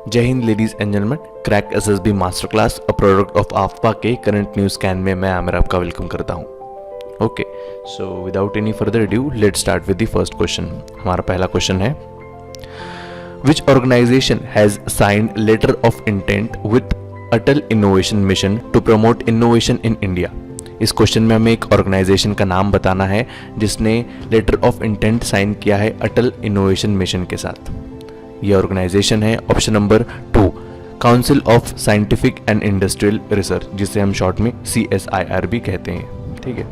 जय हिंद ladies and gentleman, crack SSB master class a product of आफ्पा के करंट न्यूज स्कैन में मैं आमिर आपका वेलकम करता हूँ। Okay, so without any further due let's start with the first question. हमारा पहला क्वेश्चन है, which organisation has signed letter of intent with Atal innovation mission to promote innovation in India. इस question में हमें एक ऑर्गेनाइजेशन का नाम बताना है जिसने लेटर ऑफ इंटेंट साइन किया है अटल इनोवेशन मिशन के साथ। ये ऑर्गेनाइजेशन है option number 2, council of scientific and industrial research, जिसे हम शॉर्ट में CSIR भी कहते हैं। ठीक है,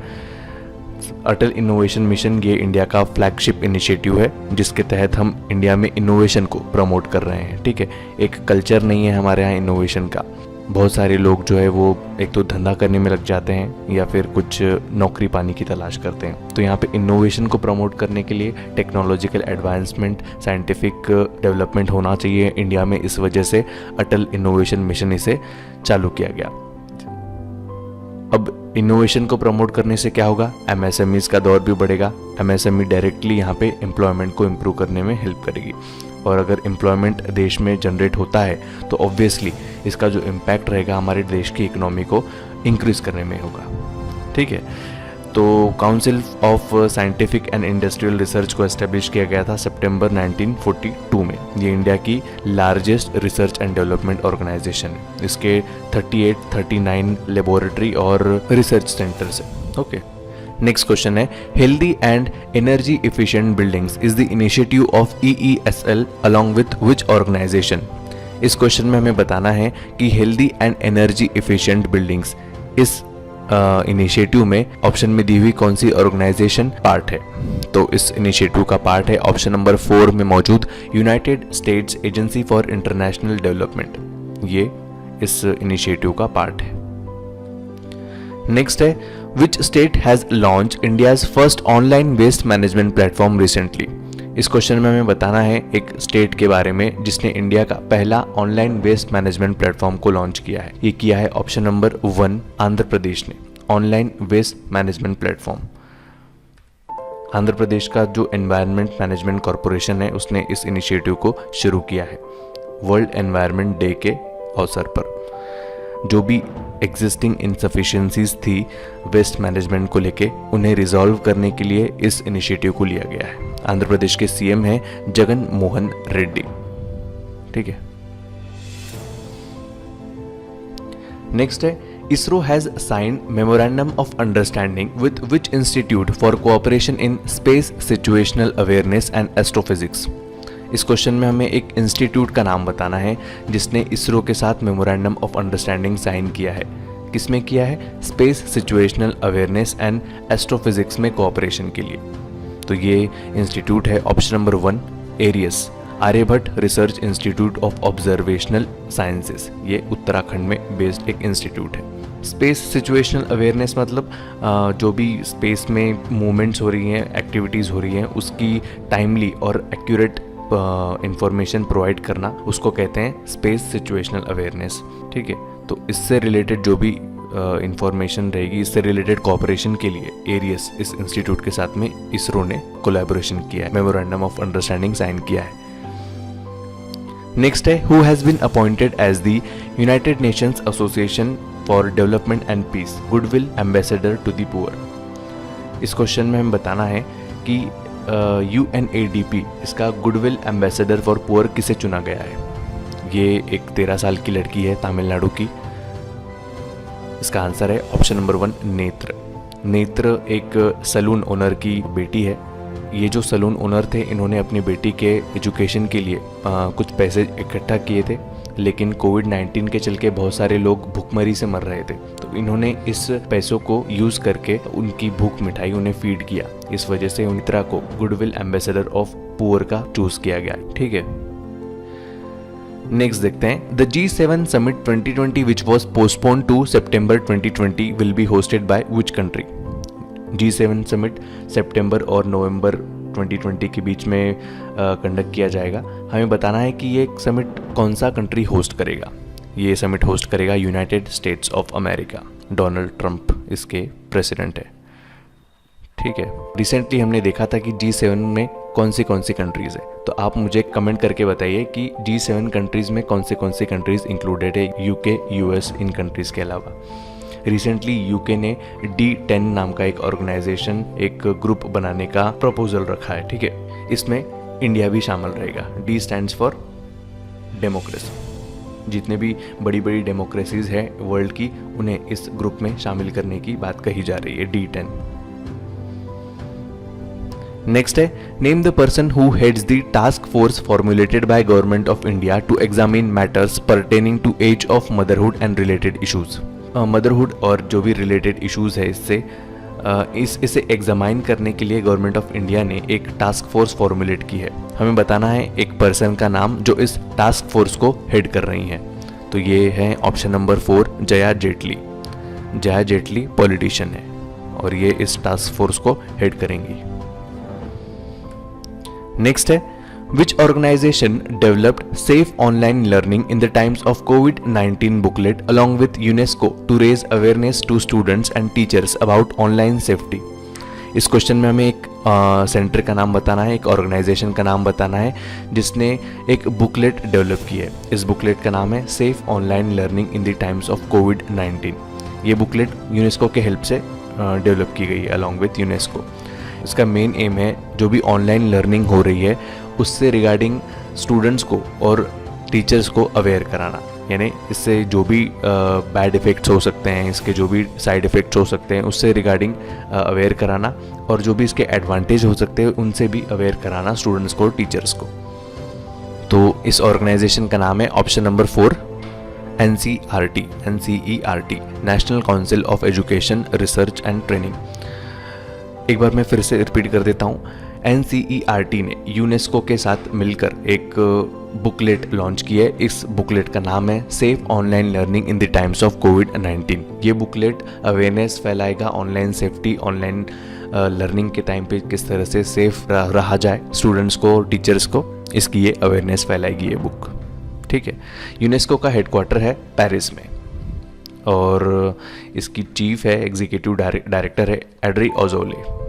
अटल इनोवेशन मिशन ये इंडिया का फ्लैगशिप इनिशिएटिव है जिसके तहत हम इंडिया में इनोवेशन को प्रमोट कर रहे हैं। ठीक है, एक कल्चर नहीं है हमारे यहाँ इनोवेशन का। बहुत सारे लोग जो है वो एक तो धंधा करने में लग जाते हैं या फिर कुछ नौकरी पाने की तलाश करते हैं। तो यहाँ पे इनोवेशन को प्रमोट करने के लिए टेक्नोलॉजिकल एडवांसमेंट, साइंटिफिक डेवलपमेंट होना चाहिए इंडिया में। इस वजह से अटल इनोवेशन मिशन इसे चालू किया गया। अब इनोवेशन को प्रमोट करने से क्या होगा, MSMEs का दौर भी बढ़ेगा। MSME डायरेक्टली यहाँ पे एम्प्लॉयमेंट को इम्प्रूव करने में हेल्प करेगी, और अगर एम्प्लॉयमेंट देश में जनरेट होता है तो ऑब्वियसली इसका जो इम्पैक्ट रहेगा हमारे देश की इकोनॉमी को इंक्रीज करने में होगा। ठीक है, तो council of scientific and industrial research को एस्टेब्लिश किया गया था सितंबर 1942 में। ये इंडिया की largest research and development organisation है। इसके 39 लेबोरेटरी और रिसर्च सेंटर्स है। ओके, नेक्स्ट क्वेश्चन है, healthy and energy efficient buildings is the initiative of EESL along with which organisation. इस क्वेश्चन में हमें बताना है कि healthy and energy efficient buildings इस इनिशिएटिव में ऑप्शन में दी हुई कौन सी ऑर्गेनाइजेशन पार्ट है। तो इस इनिशिएटिव का पार्ट है ऑप्शन नंबर 4 में मौजूद United States agency for international development. ये इस इनिशिएटिव का पार्ट है। नेक्स्ट है, which state has launch India's first online waste management platform recently. इस क्वेश्चन में हमें बताना है एक स्टेट के बारे में जिसने इंडिया का पहला ऑनलाइन वेस्ट मैनेजमेंट प्लेटफॉर्म को लॉन्च किया है। ये किया है ऑप्शन नंबर 1 आंध्र प्रदेश ने, online waste management platform. Andhra Pradesh का जो एनवायरनमेंट मैनेजमेंट कॉरपोरेशन है उसने इस इनिशिएटिव को शुरू किया है वर्ल्ड एनवायरनमेंट डे के अवसर पर। जो भी एग्जिस्टिंग इनसफिशिएंसीज थी वेस्ट मैनेजमेंट को लेके, उन्हें रिजॉल्व करने के लिए इस इनिशिएटिव को लिया गया है। आंध्र प्रदेश के CM हैं जगन मोहन रेड्डी। ठीक है, नेक्स्ट है, ISRO has signed memorandum of understanding with which institute for cooperation in space situational awareness and astrophysics. इस क्वेश्चन में हमें एक इंस्टीट्यूट का नाम बताना है जिसने इसरो के साथ मेमोरेंडम ऑफ अंडरस्टैंडिंग साइन किया है। किसमें किया है, space situational awareness and astrophysics में कोऑपरेशन के लिए। तो ये इंस्टीट्यूट है option number 1 ARIES, Aryabhatta research institute of observational sciences. ये उत्तराखंड में बेस्ड एक इंस्टीट्यूट है। स्पेस सिचुएशनल अवेयरनेस मतलब जो भी स्पेस में मूवमेंट्स हो रही हैं, एक्टिविटीज़ हो रही हैं, उसकी टाइमली और एक्यूरेट इंफॉर्मेशन प्रोवाइड करना, उसको कहते हैं स्पेस सिचुएशनल अवेयरनेस। ठीक है, तो इससे रिलेटेड जो भी इंफॉर्मेशन रहेगी, इससे रिलेटेड कोऑपरेशन के लिए एरियस इस इंस्टीट्यूट के साथ में इसरो ने कोलैबोरेशन किया है, मेमोरेंडम ऑफ अंडरस्टैंडिंग साइन किया है। नेक्स्ट है, who has been appointed as the United Nations association for development and peace goodwill ambassador to the poor. इस क्वेश्चन में हमें बताना है कि UNADP इसका गुडविल एम्बेसडर फॉर पुअर किसे चुना गया है। ये एक 13 साल की लड़की है तमिलनाडु की। इसका आंसर है ऑप्शन नंबर 1 नेत्र। नेत्र एक सैलून ओनर की बेटी है। ये जो सैलून ओनर थे, इन्होंने अपनी बेटी के एजुकेशन के लिए कुछ पैसे इकट्ठा किए थे, लेकिन कोविड-19 के चलते बहुत सारे लोग भूखमरी से मर रहे थे। तो इन्होंने इस पैसों को यूज़ करके उनकी भूख मिठाई उन्हें फीड किया। इस वजह से नेत्रा को गुडविल एम्बेसडर ऑफ पुअर का चूज किया गया। ठीक है, नेक्स्ट देखते हैं, the G7 summit 2020 which was postpone to September 2020 will be hosted by which country. G7 summit सितंबर और नवंबर 2020 के बीच में कंडक्ट किया जाएगा। हमें बताना है कि ये समिट कौन सा कंट्री होस्ट करेगा। ये समिट होस्ट करेगा United states of America. Donald Trump इसके प्रेसिडेंट है। ठीक है। रिसेंटली हमने देखा था कि G7 में कौन सी कंट्रीज़ है, तो आप मुझे कमेंट करके बताइए कि G7 कंट्रीज़ में कौन सी कंट्रीज़ इंक्लूडेड है, यूके, यूएस, इन कंट्रीज़ के अलावा। रिसेंटली यूके ने D10 नाम का एक ऑर्गेनाइजेशन, एक ग्रुप बनाने का प्रपोजल रखा है, ठीक है। इसमें इंडिया भी शामिल रहेगा। D stands for democracy. जितने भी बड़ी बड़ी डेमोक्रेसीज हैं वर्ल्ड की, उन्हें इस ग्रुप में शामिल करने की बात कही जा रही है, D10। नेक्स्ट है, name the person who heads the task force formulated by government of India to examine matters pertaining to age of motherhood and related issues. Motherhood और जो भी रिलेटेड इशूज है इसे एग्जामाइन करने के लिए गवर्नमेंट ऑफ इंडिया ने एक टास्क फोर्स फॉर्मुलेट की है। हमें बताना है एक पर्सन का नाम जो इस टास्क फोर्स को हेड कर रही हैं। तो ये है option number 4, Jaya Jaitley. Jaya Jaitley politician है और ये इस टास्क फोर्स को हेड करेंगी। नेक्स्ट है, which organization developed safe online learning in the times of COVID-19 booklet along with UNESCO to raise awareness to students and teachers about online safety। इस question में हमें एक सेंटर का नाम बताना है, एक ऑर्गेनाइजेशन का नाम बताना है जिसने एक बुकलेट डेवलप की है। इस बुकलेट का नाम है safe online learning in the times of COVID-19। ये बुकलेट यूनेस्को के हेल्प से डेवलप की गई है अलॉन्ग विथ यूनेस्को। इसका मेन एम है जो भी ऑनलाइन लर्निंग हो रही है उससे रिगार्डिंग स्टूडेंट्स को और टीचर्स को अवेयर कराना, यानी इससे जो भी बैड इफ़ेक्ट्स हो सकते हैं, इसके जो भी साइड इफ़ेक्ट्स हो सकते हैं उससे रिगार्डिंग अवेयर कराना, और जो भी इसके एडवांटेज हो सकते हैं उनसे भी अवेयर कराना स्टूडेंट्स को और टीचर्स को। तो इस ऑर्गेनाइजेशन का नाम है option number 4, NCERT, national council of education research and training. एक बार मैं फिर से रिपीट कर देता हूँ। NCERT ने यूनेस्को के साथ मिलकर एक बुकलेट लॉन्च की है। इस बुकलेट का नाम है safe online learning in the times of COVID-19। ये बुकलेट अवेयरनेस फैलाएगा ऑनलाइन सेफ्टी, ऑनलाइन लर्निंग के टाइम पे किस तरह से सेफ रहा जाए स्टूडेंट्स को और टीचर्स को, इसकी ये अवेयरनेस फैलाएगी ये बुक, ठीक है। यूनेस्को का हेडक्वार्टर है पेरिस में और इसकी चीफ है, एग्जीक्यूटिव डायरेक्टर है एड्री ऑजोले।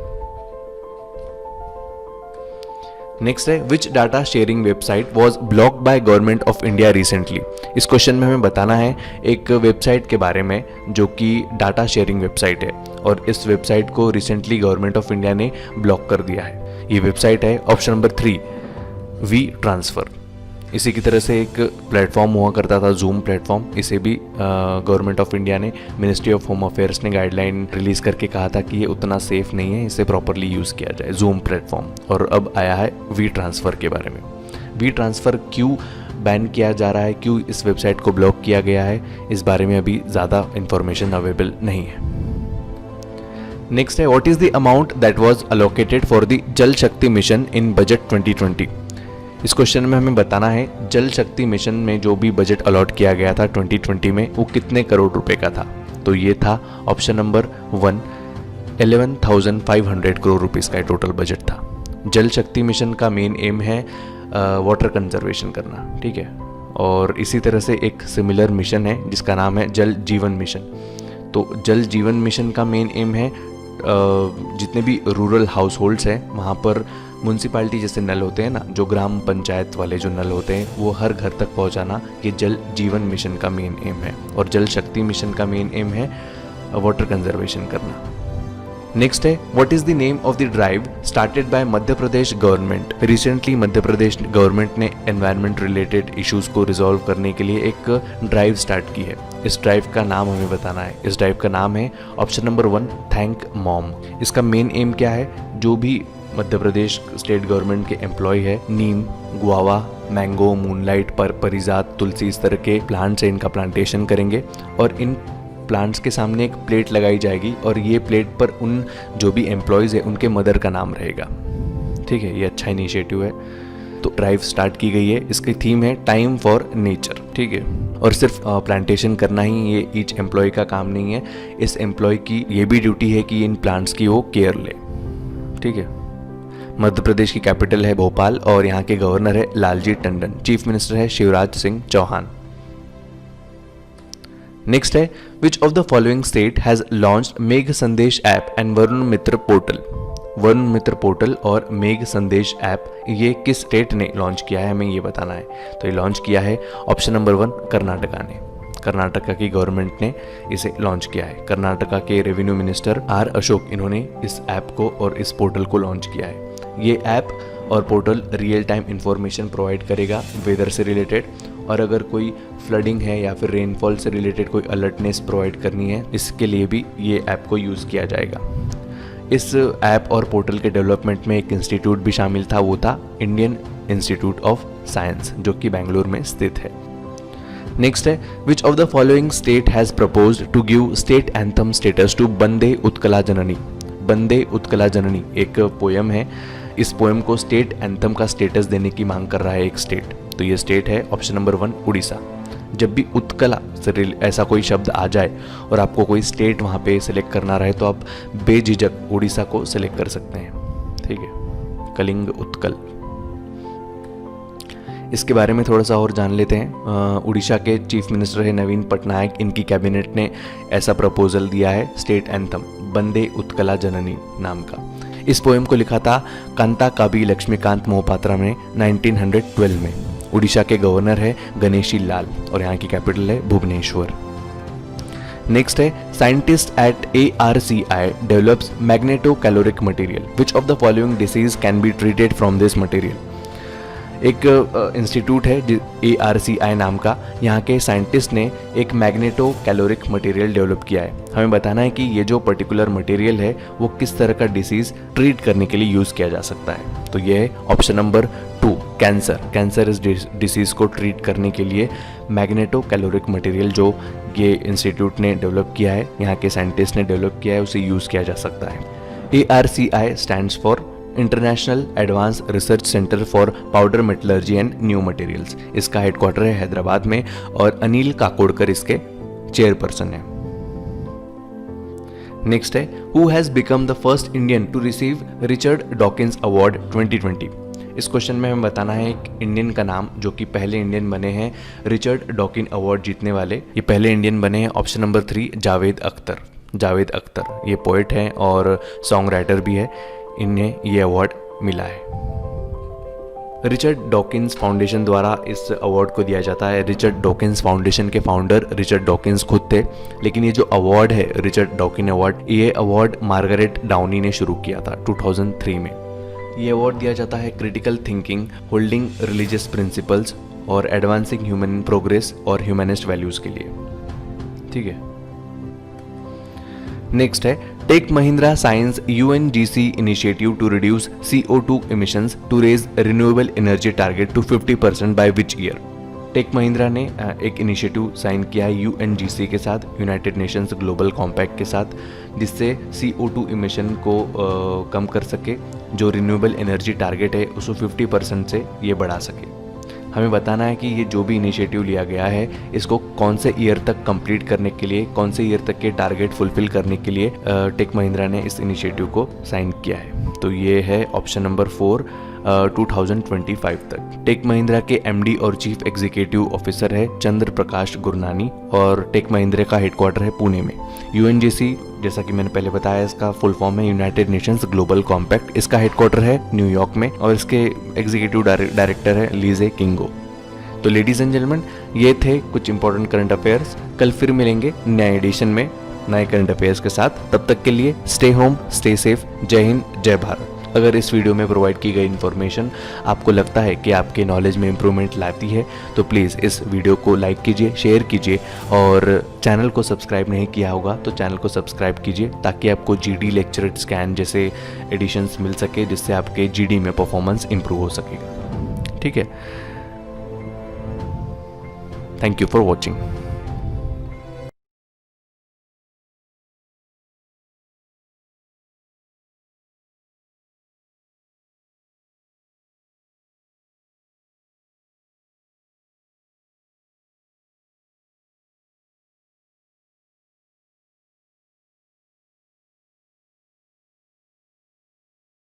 नेक्स्ट है, which data sharing website was blocked by government of India recently. इस क्वेश्चन में हमें बताना है एक वेबसाइट के बारे में जो कि डाटा शेयरिंग वेबसाइट है और इस वेबसाइट को रिसेंटली गवर्नमेंट ऑफ इंडिया ने ब्लॉक कर दिया है। ये वेबसाइट है ऑप्शन नंबर 3, WeTransfer। इसी की तरह से एक प्लेटफॉर्म हुआ करता था जूम प्लेटफॉर्म, इसे भी गवर्नमेंट ऑफ इंडिया ने, मिनिस्ट्री ऑफ होम अफेयर्स ने गाइडलाइन रिलीज़ करके कहा था कि ये उतना सेफ नहीं है, इसे प्रॉपरली यूज़ किया जाए जूम प्लेटफॉर्म। और अब आया है WeTransfer के बारे में। WeTransfer क्यों बैन किया जा रहा है, क्यों इस वेबसाइट को ब्लॉक किया गया है, इस बारे में अभी ज़्यादा इंफॉर्मेशन अवेलेबल नहीं है। नेक्स्ट है, what is the amount that was allocated for the जल शक्ति मिशन इन बजट 2020। इस क्वेश्चन में हमें बताना है जल शक्ति मिशन में जो भी बजट अलॉट किया गया था 2020 में वो कितने करोड़ रुपए का था। तो ये था ऑप्शन नंबर 1, 11,500 करोड़ रुपीस का टोटल बजट था। जल शक्ति मिशन का मेन एम है वाटर कंजर्वेशन करना, ठीक है। और इसी तरह से एक सिमिलर मिशन है जिसका नाम है जल जीवन मिशन। तो जल जीवन मिशन का मेन एम है जितने भी रूरल हाउस होल्ड्स हैं वहाँ पर म्यूनसिपालिटी जैसे नल होते हैं ना, जो ग्राम पंचायत वाले जो नल होते हैं वो हर घर तक पहुंचाना, ये जल जीवन मिशन का मेन एम है। और जल शक्ति मिशन का मेन एम है वाटर कंजर्वेशन करना। नेक्स्ट है, what is the name of the drive started by Madhya Pradesh government. Recently Madhya Pradesh government ने एनवायरनमेंट रिलेटेड इश्यूज को रिजॉल्व करने के लिए एक ड्राइव स्टार्ट की है। इस ड्राइव का नाम हमें बताना है। इस ड्राइव का नाम है ऑप्शन नंबर 1, थैंक मॉम। इसका मेन एम क्या है, जो भी मध्य प्रदेश स्टेट गवर्नमेंट के एम्प्लॉय है, नीम, गुआवा, मैंगो, मूनलाइट, परिजात, तुलसी, इस तरह के प्लांट्स है, इनका प्लांटेशन करेंगे और इन प्लांट्स के सामने एक प्लेट लगाई जाएगी और ये प्लेट पर उन जो भी एम्प्लॉयज़ है उनके मदर का नाम रहेगा, ठीक है। ये अच्छा इनिशिएटिव है। तो ड्राइव स्टार्ट की गई है। इसकी थीम है टाइम फॉर नेचर, ठीक है। और सिर्फ प्लांटेशन करना ही ये ईच एम्प्लॉय का काम नहीं है, इस एम्प्लॉय की ये भी ड्यूटी है कि इन प्लांट्स की वो केयर ले, ठीक है। मध्य प्रदेश की कैपिटल है भोपाल और यहाँ के गवर्नर है लालजी टंडन, चीफ मिनिस्टर है शिवराज सिंह चौहान। नेक्स्ट है, which of the following state has launched मेघ संदेश app and Varun Mitra portal. One Mitra portal और मेघ संदेश ऐप ये किस स्टेट ने लॉन्च किया है, हमें ये बताना है। तो ये लॉन्च किया है ऑप्शन नंबर 1 कर्नाटका ने। कर्नाटका की गवर्नमेंट ने इसे लॉन्च किया है। कर्नाटका के रेवेन्यू मिनिस्टर आर अशोक, इन्होंने इस ऐप को और इस पोर्टल को लॉन्च किया है। ये ऐप और portal real time information provide करेगा वेदर से रिलेटेड, और अगर कोई फ्लडिंग है या फिर रेनफॉल से रिलेटेड कोई अलर्टनेस प्रोवाइड करनी है, इसके लिए भी ये ऐप को यूज़ किया जाएगा। इस ऐप और पोर्टल के डेवलपमेंट में एक इंस्टीट्यूट भी शामिल था, वो था इंडियन इंस्टीट्यूट ऑफ साइंस, जो कि बेंगलुरु में स्थित है। नेक्स्ट है, which of the following state has proposed to give state anthem status to Vande Utkala Janani. Vande Utkala Janani एक पोएम है, इस पोएम को स्टेट एंथम का स्टेटस देने की मांग कर रहा है एक स्टेट। तो ये स्टेट है ऑप्शन नंबर 1 उड़ीसा। जब भी उत्कला से ऐसा कोई शब्द आ जाए और आपको कोई स्टेट वहाँ पे सिलेक्ट करना रहे, तो आप बेझिझक उड़ीसा को सिलेक्ट कर सकते हैं। ठीक है, कलिंग उत्कल। इसके बारे में थोड़ा सा और जान लेते हैं। उड़ीसा के चीफ मिनिस्टर है नवीन पटनायक, इनकी कैबिनेट ने ऐसा प्रपोजल दिया है स्टेट एंथम वंदे उत्कला जननी नाम का। इस पोएम को लिखा था कांता काबी लक्ष्मीकांत मोहपात्रा ने 1912 में। उड़ीसा के गवर्नर है गणेशी लाल और यहाँ की कैपिटल है भुवनेश्वर। नेक्स्ट है, scientist at ARCI develops magneto caloric material, which of the following disease can be treated from this material. एक इंस्टीट्यूट है ARCI नाम का, यहाँ के साइंटिस्ट ने एक मैग्नेटो कैलोरिक मटेरियल डेवलप किया है। हमें बताना है कि ये जो पर्टिकुलर मटेरियल है वो किस तरह का डिसीज़ ट्रीट करने के लिए यूज़ किया जा सकता है। तो ये है ऑप्शन नंबर 2 कैंसर। कैंसर इस डिसीज़ को ट्रीट करने के लिए मैग्नेटो कैलोरिक मटेरियल जो ये इंस्टीट्यूट ने डेवलप किया है, यहाँ के साइंटिस्ट ने डेवलप किया है, उसे यूज़ किया जा सकता है। ARCI stands for international advance research centre for powder metallurgy and new materials. इसका हेडक्वार्टर है हैदराबाद में और अनिल काकोडकर इसके चेयरपर्सन है। नेक्स्ट है, who has become the first Indian to receive Richard Dawkins award 2020। इस क्वेश्चन में हमें बताना है एक इंडियन का नाम जो कि पहले इंडियन बने हैं रिचर्ड डॉकिन अवार्ड जीतने वाले। ये पहले इंडियन बने हैं ऑप्शन नंबर 3 जावेद अख्तर। जावेद अख्तर ये पोएट हैं और सॉन्ग राइटर भी है, इन्हें ये अवार्ड मिला है। रिचर्ड डॉकिंस फाउंडेशन द्वारा इस अवार्ड को दिया जाता है। रिचर्ड डॉकिंस फाउंडेशन के फाउंडर रिचर्ड डॉकिंस खुद थे, लेकिन ये जो अवार्ड है रिचर्ड डॉकिन अवार्ड, ये अवार्ड मार्गरेट डाउनी ने शुरू किया था 2003 में। ये अवार्ड दिया जाता है critical thinking, holding religious principles और एडवांसिंग ह्यूमन प्रोग्रेस और ह्यूमनिस्ट वैल्यूज के लिए। ठीक है, नेक्स्ट है, Tech Mahindra signs UNGC initiative to reduce CO2 emissions to raise renewable energy target to 50% by which year। Tech Mahindra ने एक इनिशिएटिव साइन किया है UNGC के साथ, यूनाइटेड नेशंस ग्लोबल कॉम्पैक्ट के साथ, जिससे CO2 इमिशन को कम कर सके, जो रिन्यूएबल एनर्जी टारगेट है उसको 50% से ये बढ़ा सके। हमें बताना है कि ये जो भी इनिशिएटिव लिया गया है इसको कौन से ईयर तक कंप्लीट करने के लिए, कौन से ईयर तक के टारगेट फुलफिल करने के लिए टेक महिंद्रा ने इस इनिशिएटिव को साइन किया है। तो ये है ऑप्शन नंबर 4 2025 तक। टेक महिंद्रा के MD और चीफ एग्जीक्यूटिव ऑफिसर है चंद्र प्रकाश गुरनानी और टेक महिंद्रा का हेडक्वार्टर है पुणे में। UNGC जैसा कि मैंने पहले बताया इसका फुल फॉर्म है यूनाइटेड नेशंस ग्लोबल कॉम्पैक्ट। इसका हेडक्वार्टर है न्यूयॉर्क में और इसके एग्जीक्यूटिव डायरेक्टर है लीजे किंगो। तो लेडीज एंड जेंटलमैन, ये थे कुछ इंपॉर्टेंट करंट अफेयर्स। कल फिर मिलेंगे नए एडिशन में नए करंट अफेयर्स के साथ। तब तक के लिए स्टे होम, स्टे सेफ। जय हिंद, जय भारत। अगर इस वीडियो में प्रोवाइड की गई इन्फॉर्मेशन आपको लगता है कि आपके नॉलेज में इम्प्रूवमेंट लाती है तो प्लीज़ इस वीडियो को लाइक कीजिए, शेयर कीजिए और चैनल को सब्सक्राइब नहीं किया होगा तो चैनल को सब्सक्राइब कीजिए ताकि आपको GD लेक्चर स्कैन जैसे एडिशंस मिल सके, जिससे आपके GD में परफॉर्मेंस इम्प्रूव हो सकेगा। ठीक है, थैंक यू फॉर वॉचिंग।